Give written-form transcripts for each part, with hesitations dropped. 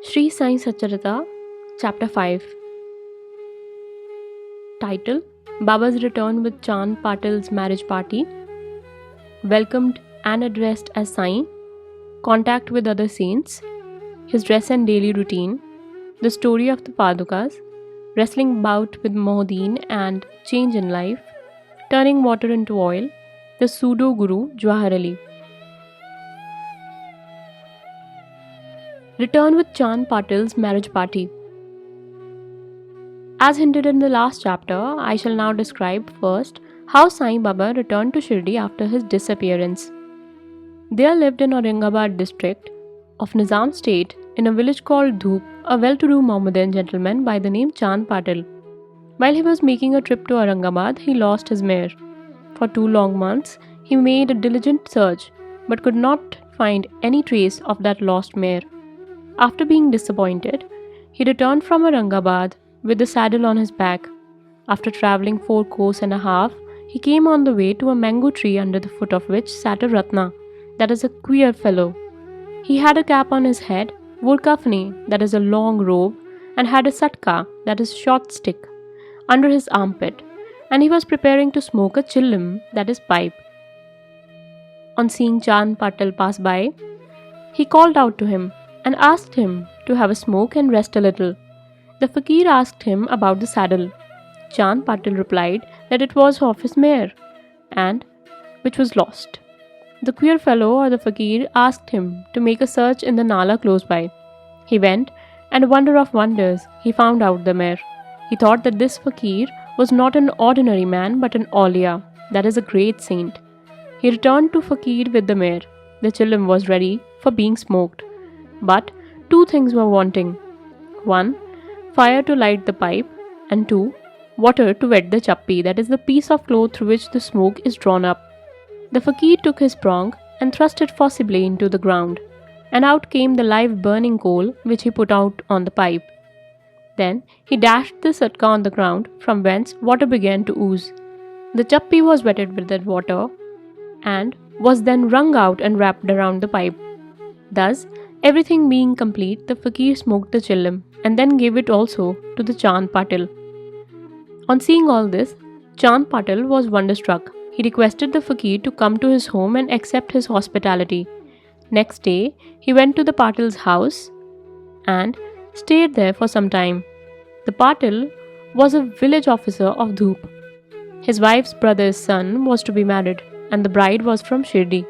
Sri Sai Satcharita, Chapter 5. Title: Baba's return with Chand Patil's marriage party. Welcomed and addressed as Sai. Contact with other saints. His dress and daily routine. The story of the Padukas. Wrestling bout with Mohuddin and change in life. Turning water into oil. The pseudo guru Jawahar Ali. Return with Chand Patil's marriage party. As hinted in the last chapter, I shall now describe first how Sai Baba returned to Shirdi after his disappearance. There lived in Aurangabad district of Nizam state in a village called Dhoop a well-to-do Mohammedan gentleman by the name Chand Patil. While he was making a trip to Aurangabad, he lost his mare. For 2 long months, he made a diligent search but could not find any trace of that lost mare. After being disappointed, he returned from Aurangabad with the saddle on his back. After travelling 4 kos and a half, he came on the way to a mango tree under the foot of which sat a Ratna, that is a queer fellow. He had a cap on his head, wore kafni, that is a long robe, and had a satka, that is short stick, under his armpit, and he was preparing to smoke a chillim, that is pipe. On seeing Chand Patil pass by, he called out to him and asked him to have a smoke and rest a little. The fakir asked him about the saddle. Chand Patil replied that it was of his mare, and which was lost. The queer fellow or the fakir asked him to make a search in the nala close by. He went, and wonder of wonders, he found out the mare. He thought that this fakir was not an ordinary man but an Aulia, that is a great saint. He returned to fakir with the mare. The chillim was ready for being smoked. But 2 things were wanting. 1. Fire to light the pipe, and 2. Water to wet the chappi, that is the piece of cloth through which the smoke is drawn up. The fakir took his prong and thrust it forcibly into the ground, and out came the live burning coal which he put out on the pipe. Then he dashed the satka on the ground, from whence water began to ooze. The chappi was wetted with that water, and was then wrung out and wrapped around the pipe. Thus, everything being complete, the fakir smoked the chillim and then gave it also to the Chand Patil. On seeing all this, Chand Patil was wonderstruck. He requested the fakir to come to his home and accept his hospitality. Next day, he went to the Patil's house and stayed there for some time. The Patil was a village officer of Dhoop. His wife's brother's son was to be married, and the bride was from Shirdi.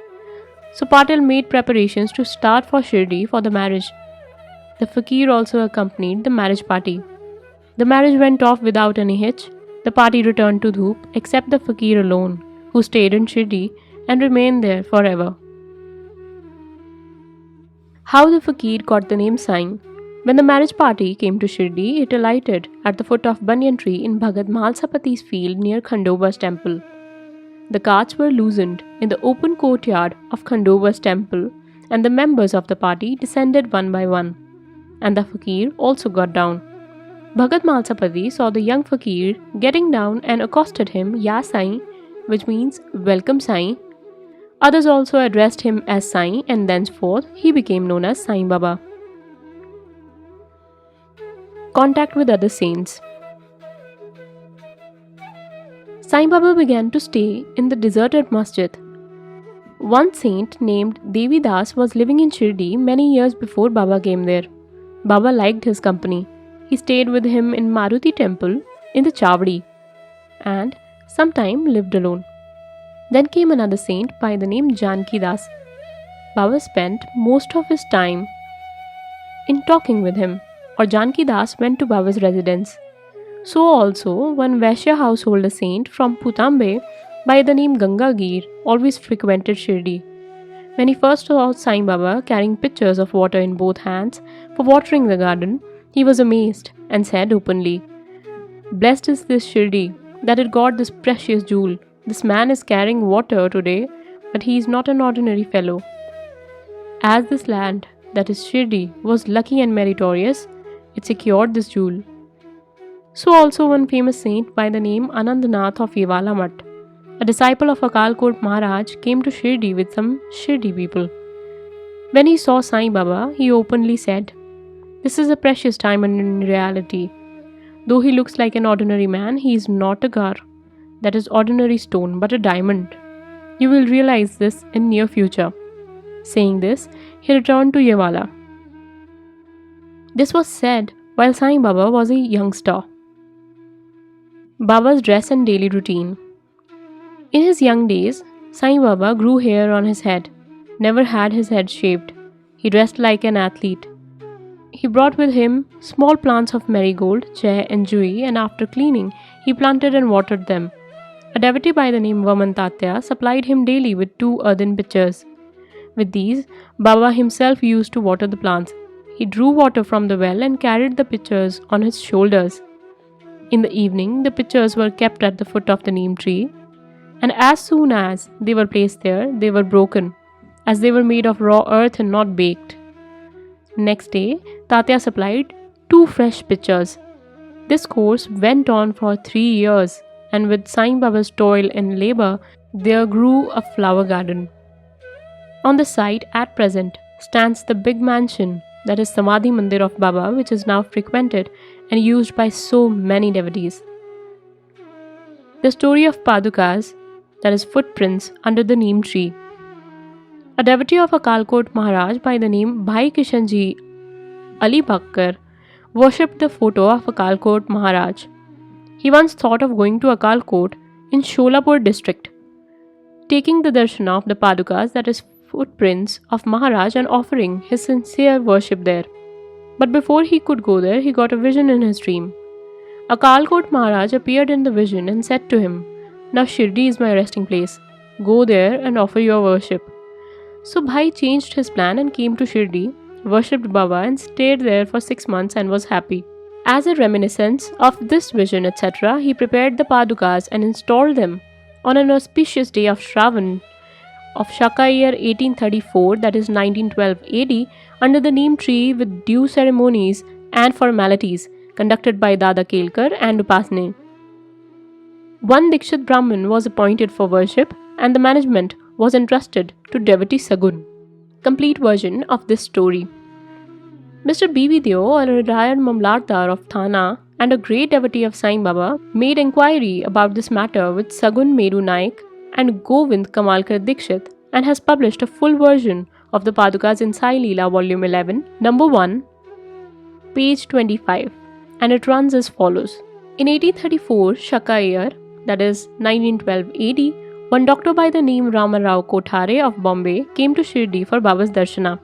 So Patil made preparations to start for Shirdi for the marriage. The fakir also accompanied the marriage party. The marriage went off without any hitch. The party returned to Dhoop except the fakir alone, who stayed in Shirdi and remained there forever. How the fakir got the name Sai. When the marriage party came to Shirdi, it alighted at the foot of banyan tree in Bhagat Malsapati's field near Khandoba's temple. The carts were loosened in the open courtyard of Khandoba's temple, and the members of the party descended one by one, and the fakir also got down. Bhagat Malsapati saw the young fakir getting down and accosted him Ya Sai, which means welcome Sai. Others also addressed him as Sai, and thenceforth he became known as Sai Baba. Contact with other saints. Sai Baba began to stay in the deserted masjid. One saint named Devi Das was living in Shirdi many years before Baba came there. Baba liked his company. He stayed with him in Maruti temple in the Chavdi and sometime lived alone. Then came another saint by the name Janki Das. Baba spent most of his time in talking with him, or Janki Das went to Baba's residence. So also, one Vaishya householder saint from Putambe by the name Gangagir always frequented Shirdi. When he first saw Sai Baba carrying pitchers of water in both hands for watering the garden, he was amazed and said openly, "Blessed is this Shirdi that it got this precious jewel. This man is carrying water today, but he is not an ordinary fellow. As this land, that is Shirdi, was lucky and meritorious, it secured this jewel." So also one famous saint by the name Anandanath of Yevala Math, a disciple of Akalkot Maharaj, came to Shirdi with some Shirdi people. When he saw Sai Baba, he openly said, This is a precious diamond in reality. Though he looks like an ordinary man, he is not a gar, that is ordinary stone, but a diamond. You will realize this in near future. Saying this, he returned to Yevala. This was said while Sai Baba was a youngster. Baba's dress and daily routine. In his young days, Sai Baba grew hair on his head, never had his head shaved. He dressed like an athlete. He brought with him small plants of marigold, chai, and jui, and after cleaning, he planted and watered them. A devotee by the name Vaman Tatya supplied him daily with 2 earthen pitchers. With these, Baba himself used to water the plants. He drew water from the well and carried the pitchers on his shoulders. In the evening, the pitchers were kept at the foot of the neem tree, and as soon as they were placed there, they were broken, as they were made of raw earth and not baked. Next day, Tatya supplied 2 fresh pitchers. This course went on for 3 years, and with Sai Baba's toil and labor, there grew a flower garden. On the site at present stands the big mansion, that is Samadhi Mandir of Baba, which is now frequented and used by so many devotees. The story of Padukas, that is footprints under the neem tree. A devotee of Akalkot Maharaj by the name Bhai Kishanji Ali Bakkar worshipped the photo of Akalkot Maharaj. He once thought of going to Akalkot in Sholapur district, taking the darshan of the Padukas, that is footprints of Maharaj, and offering his sincere worship there. But before he could go there, he got a vision in his dream. Akalkot Maharaj appeared in the vision and said to him, "Now Shirdi is my resting place. Go there and offer your worship." So Bhai changed his plan and came to Shirdi, worshipped Baba, and stayed there for 6 months and was happy. As a reminiscence of this vision, etc., he prepared the Padukas and installed them on an auspicious day of Shravan of Shaka year 1834, that is 1912 AD, under the neem tree with due ceremonies and formalities conducted by Dada Kelkar and Upasne. One Dikshit Brahmin was appointed for worship, and the management was entrusted to devotee Sagun. Complete version of this story. Mr. B.V. Deo, a retired Mamlatdar of Thana and a great devotee of Sai Baba, made inquiry about this matter with Sagun Meru Naik and Govind Kamalkar Dikshit, and has published a full version of the Padukas in Sai Leela, volume 11, number 1, page 25, and it runs as follows. In 1834 Shaka year, that is 1912 AD, one doctor by the name Ramarao Kothare of Bombay came to Shirdi for Baba's darshana.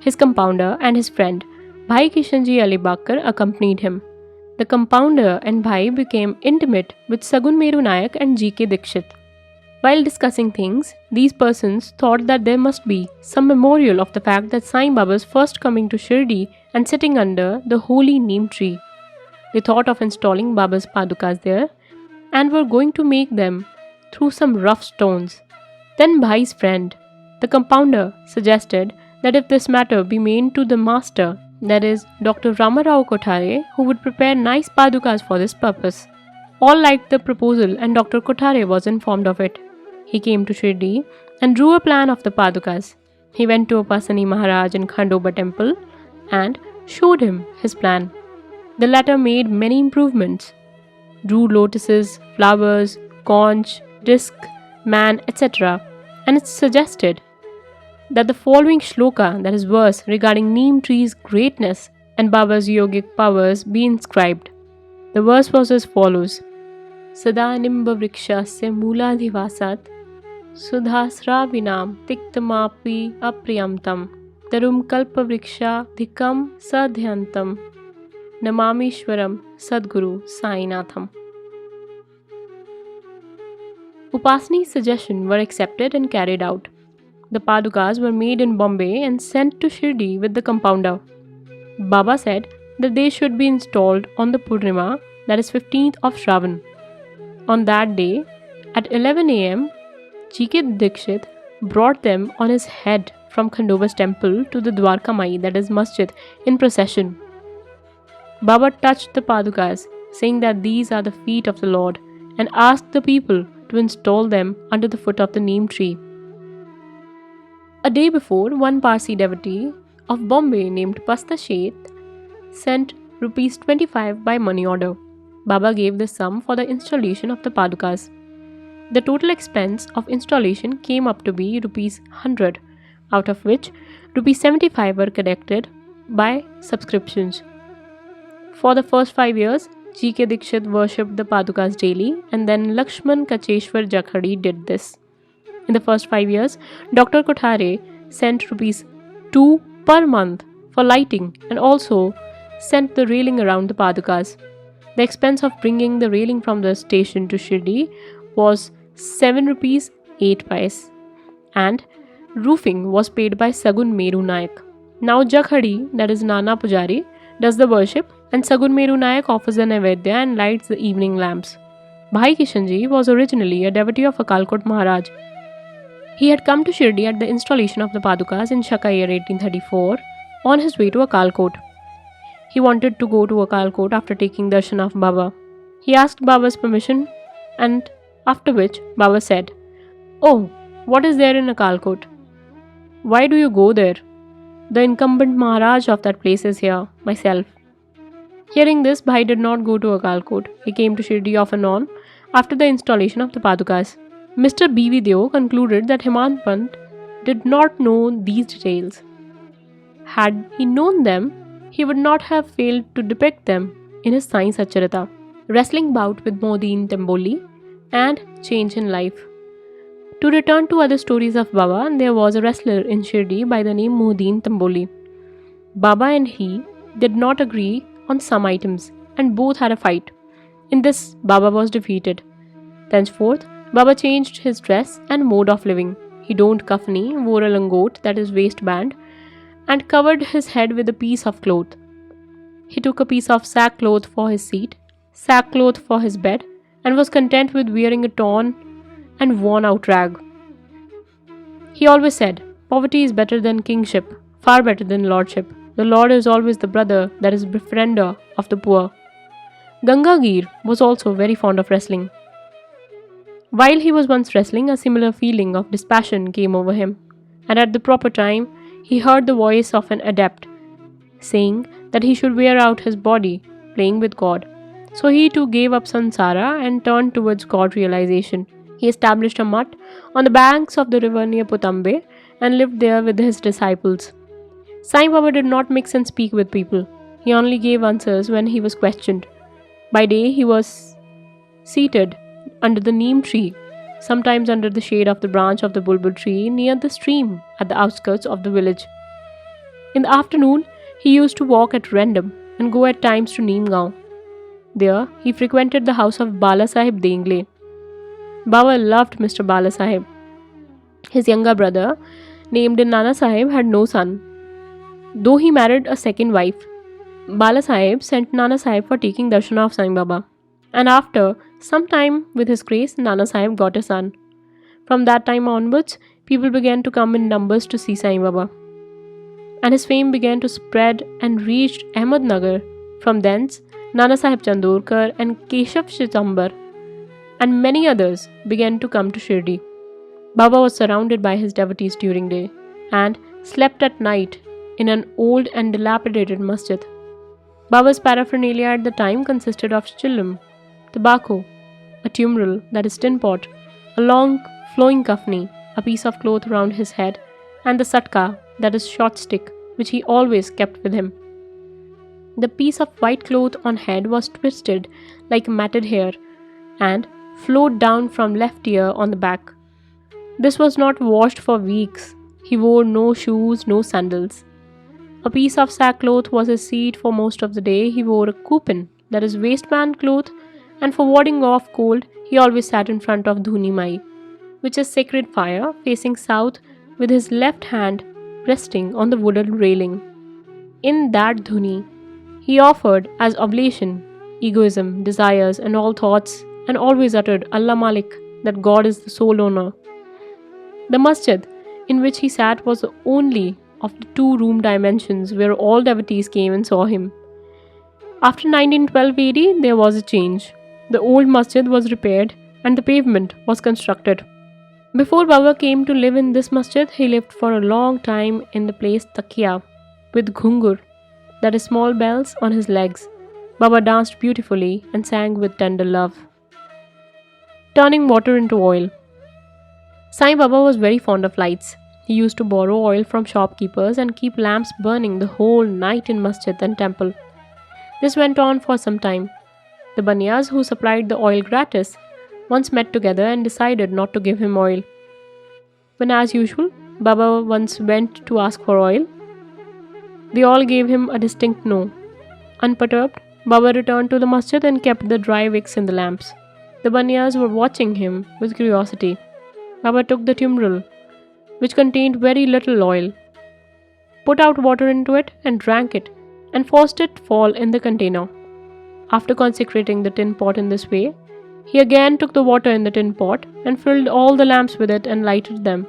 His compounder and his friend Bhai Kishanji Ali Bakkar accompanied him. The compounder and Bhai became intimate with Sagun Meru Nayak and G.K. Dikshit. While discussing things, these persons thought that there must be some memorial of the fact that Sai Baba's first coming to Shirdi and sitting under the holy neem tree. They thought of installing Baba's Padukas there and were going to make them through some rough stones. Then Bhai's friend, the compounder, suggested that if this matter be made to the master, that is Dr. Ramarao Kothare, who would prepare nice Padukas for this purpose. All liked the proposal and Dr. Kothare was informed of it. He came to Shirdi and drew a plan of the Padukas. He went to Upasani Maharaj in Khandoba temple and showed him his plan. The latter made many improvements, drew lotuses, flowers, conch, disc, man, etc. and it suggested that the following shloka, that is verse, regarding neem tree's greatness and Baba's yogic powers be inscribed. The verse was as follows. Sada nimba vrikshasya mooladhivasat sudhasravinam tiktamapi apriyamtam tarum kalpa vriksha dhikam sadhyantam namamishwaram sadguru sainatham. Upasani's suggestions were accepted and carried out. The Padukas were made in Bombay and sent to Shirdi with the compounder. Baba said that they should be installed on the Purnima, that is 15th of Shravan. On that day, at 11 am, G.K. Dikshit brought them on his head from Khandoba's temple to the Dwarka Mai, that is Masjid, in procession. Baba touched the Padukas, saying that these are the feet of the Lord, and asked the people to install them under the foot of the neem tree. A day before, one Parsi devotee of Bombay named Pasta Sheth sent rupees 25 by money order. Baba gave this sum for the installation of the Padukas. The total expense of installation came up to be rupees 100, out of which rupees 75 were collected by subscriptions. For the first 5 years, G.K. Dikshit worshipped the Padukas daily, and then Lakshman Kacheshwar Jakhadi did this. In the first 5 years, Dr. Kothare sent rupees 2 per month for lighting and also sent the railing around the Padukas. The expense of bringing the railing from the station to Shirdi was 7 rupees 8 paise, and roofing was paid by Sagun Meru Nayak. Now Jakhadi, that is Nana Pujari, does the worship, and Sagun Meru Nayak offers the Naivedya and lights the evening lamps. Bhai Kishanji was originally a devotee of Akalkot Maharaj. He had come to Shirdi at the installation of the Padukas in Shaka year 1834 on his way to Akalkot. He wanted to go to Akalkot after taking darshan of Baba. He asked Baba's permission, and after which Baba said, "Oh, what is there in Akalkot? Why do you go there? The incumbent Maharaj of that place is here, myself." Hearing this, Bhai did not go to Akalkot. He came to Shirdi off and on after the installation of the Padukas. Mr. B.V. Deo concluded that Hemant Pant did not know these details. Had he known them, he would not have failed to depict them in his Sai Satcharita, wrestling bout with Modin Tamboli, and change in life. To return to other stories of Baba, there was a wrestler in Shirdi by the name Modin Tamboli. Baba and he did not agree on some items, and both had a fight. In this, Baba was defeated. Thenceforth, Baba changed his dress and mode of living. He donned kafni, wore a langot, that is waistband, and covered his head with a piece of cloth. He took a piece of sackcloth for his seat, sackcloth for his bed, and was content with wearing a torn and worn-out rag. He always said, "Poverty is better than kingship, far better than lordship. The Lord is always the brother, that is befriender of the poor." Gangagir was also very fond of wrestling. While he was once wrestling, a similar feeling of dispassion came over him, and at the proper time, he heard the voice of an adept, saying that he should wear out his body playing with God. So he too gave up Sansara and turned towards God realization. He established a mutt on the banks of the river near Putambe and lived there with his disciples. Sai Baba did not mix and speak with people. He only gave answers when he was questioned. By day he was seated under the neem tree, sometimes under the shade of the branch of the bulbul tree near the stream at the outskirts of the village. In the afternoon, he used to walk at random and go at times to Neemgaon. There, he frequented the house of Bala Sahib Dengle. Baba loved Mr. Bala Sahib. His younger brother, named Nana Sahib, had no son, though he married a second wife. Bala Sahib sent Nana Sahib for taking darshan of Sai Baba, and after some time, with his grace, Nana Sahib got a son. From that time onwards, people began to come in numbers to see Sai Baba, and his fame began to spread and reached Ahmednagar. From thence, Nana Sahib Chandorkar and Keshav Shitambar and many others began to come to Shirdi. Baba was surrounded by his devotees during day and slept at night in an old and dilapidated masjid. Baba's paraphernalia at the time consisted of chillum, tobacco, a tumbrel, that is tin pot, a long flowing kafni, a piece of cloth around his head, and the satka, that is short stick, which he always kept with him. The piece of white cloth on head was twisted like matted hair and flowed down from left ear on the back. This was not washed for weeks. He wore no shoes, no sandals. A piece of sackcloth was his seat for most of the day. He wore a kupin, that is waistband cloth, and for warding off cold, he always sat in front of Dhuni Mai, which is sacred fire, facing south with his left hand resting on the wooden railing. In that Dhuni, he offered as oblation egoism, desires, and all thoughts, and always uttered Allah Malik, that God is the sole owner. The masjid in which he sat was the only of the 2-room dimensions where all devotees came and saw him. After 1912 AD, there was a change. The old masjid was repaired and the pavement was constructed. Before Baba came to live in this masjid, he lived for a long time in the place Takia with Ghungur, that is small bells on his legs. Baba danced beautifully and sang with tender love. Turning water into oil. Sai Baba was very fond of lights. He used to borrow oil from shopkeepers and keep lamps burning the whole night in masjid and temple. This went on for some time. The Baniyas who supplied the oil gratis once met together and decided not to give him oil. When, as usual, Baba once went to ask for oil, they all gave him a distinct no. Unperturbed, Baba returned to the masjid and kept the dry wicks in the lamps. The Baniyas were watching him with curiosity. Baba took the tumbrel, which contained very little oil, put out water into it and drank it, and forced it fall in the container. After consecrating the tin pot in this way, he again took the water in the tin pot and filled all the lamps with it and lighted them.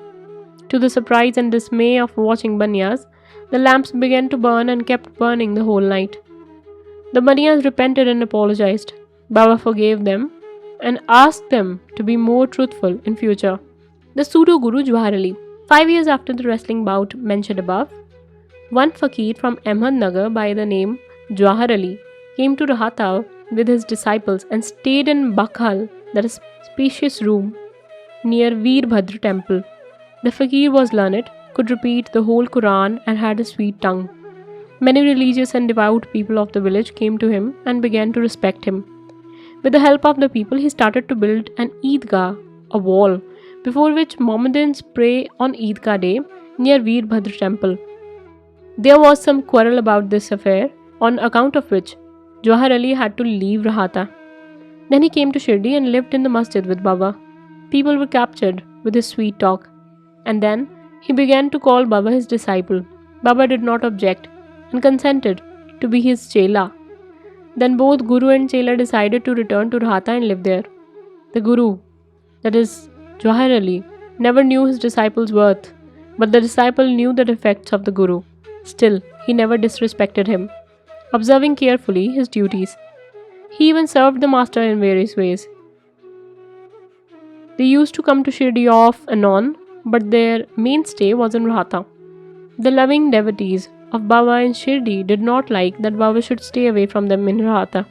To the surprise and dismay of watching Baniyas, the lamps began to burn and kept burning the whole night. The Baniyas repented and apologized. Baba forgave them and asked them to be more truthful in future. The pseudo Guru Jawahar Ali. 5 years after the wrestling bout mentioned above, one fakir from Ahmednagar by the name Jawahar Ali came to Rahata with his disciples and stayed in Bakhal, that is spacious room near Veerbhadra temple. The fakir was learned, could repeat the whole Quran and had a sweet tongue. Many religious and devout people of the village came to him and began to respect him. With the help of the people, he started to build an Eidgah, a wall, before which Mohammedans pray on Eidgah day near Veerbhadra temple. There was some quarrel about this affair, on account of which Jawahar Ali had to leave Rahata. Then he came to Shirdi and lived in the masjid with Baba. People were captured with his sweet talk. And then he began to call Baba his disciple. Baba did not object and consented to be his chela. Then both Guru and chela decided to return to Rahata and live there. The Guru, that is Jawahar Ali, never knew his disciple's worth, but the disciple knew the defects of the Guru. Still, he never disrespected him, observing carefully his duties. He even served the master in various ways. They used to come to Shirdi off and on, but their mainstay was in Rahata. The loving devotees of Baba in Shirdi did not like that Baba should stay away from them in Rahata.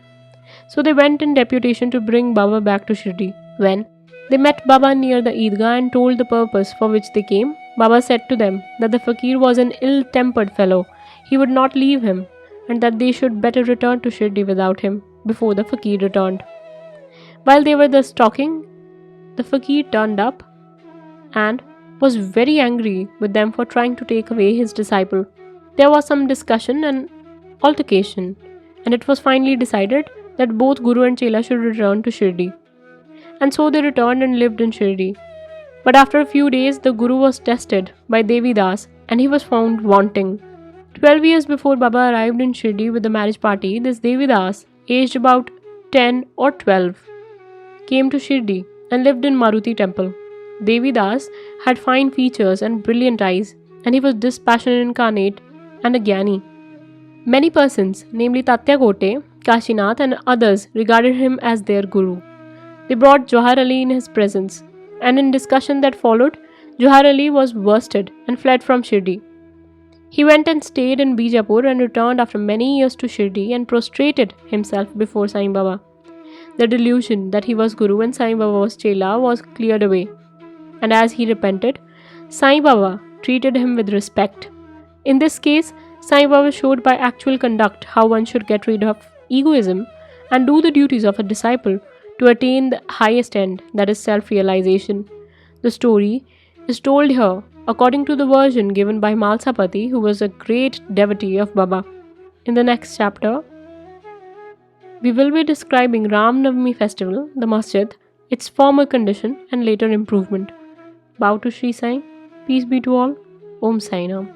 So they went in deputation to bring Baba back to Shirdi. When they met Baba near the Eidgah and told the purpose for which they came, Baba said to them that the fakir was an ill-tempered fellow, he would not leave him, and that they should better return to Shirdi without him before the fakir returned. While they were thus talking, the fakir turned up and was very angry with them for trying to take away his disciple. There was some discussion and altercation, and it was finally decided that both Guru and Chela should return to Shirdi. And so they returned and lived in Shirdi. But after a few days, the Guru was tested by Devi Das and he was found wanting. 12 years before Baba arrived in Shirdi with the marriage party, this Devi Das, aged about 10 or 12, came to Shirdi and lived in Maruti temple. Devi Das had fine features and brilliant eyes, and he was dispassionate incarnate and a Gyani. Many persons, namely Tatya Kote, Kashinath and others, regarded him as their Guru. They brought Jawahar Ali in his presence, and in discussion that followed, Jawahar Ali was worsted and fled from Shirdi. He went and stayed in Bijapur and returned after many years to Shirdi and prostrated himself before Sai Baba. The delusion that he was Guru and Sai Baba was Chela was cleared away, and as he repented, Sai Baba treated him with respect. In this case, Sai Baba showed by actual conduct how one should get rid of egoism and do the duties of a disciple to attain the highest end, that is self-realization. The story is told here according to the version given by Malsapati, who was a great devotee of Baba. In the next chapter, we will be describing Ram Navami festival, the masjid, its former condition and later improvement. Bow to Sri Sai. Peace be to all. Om Sai Ram.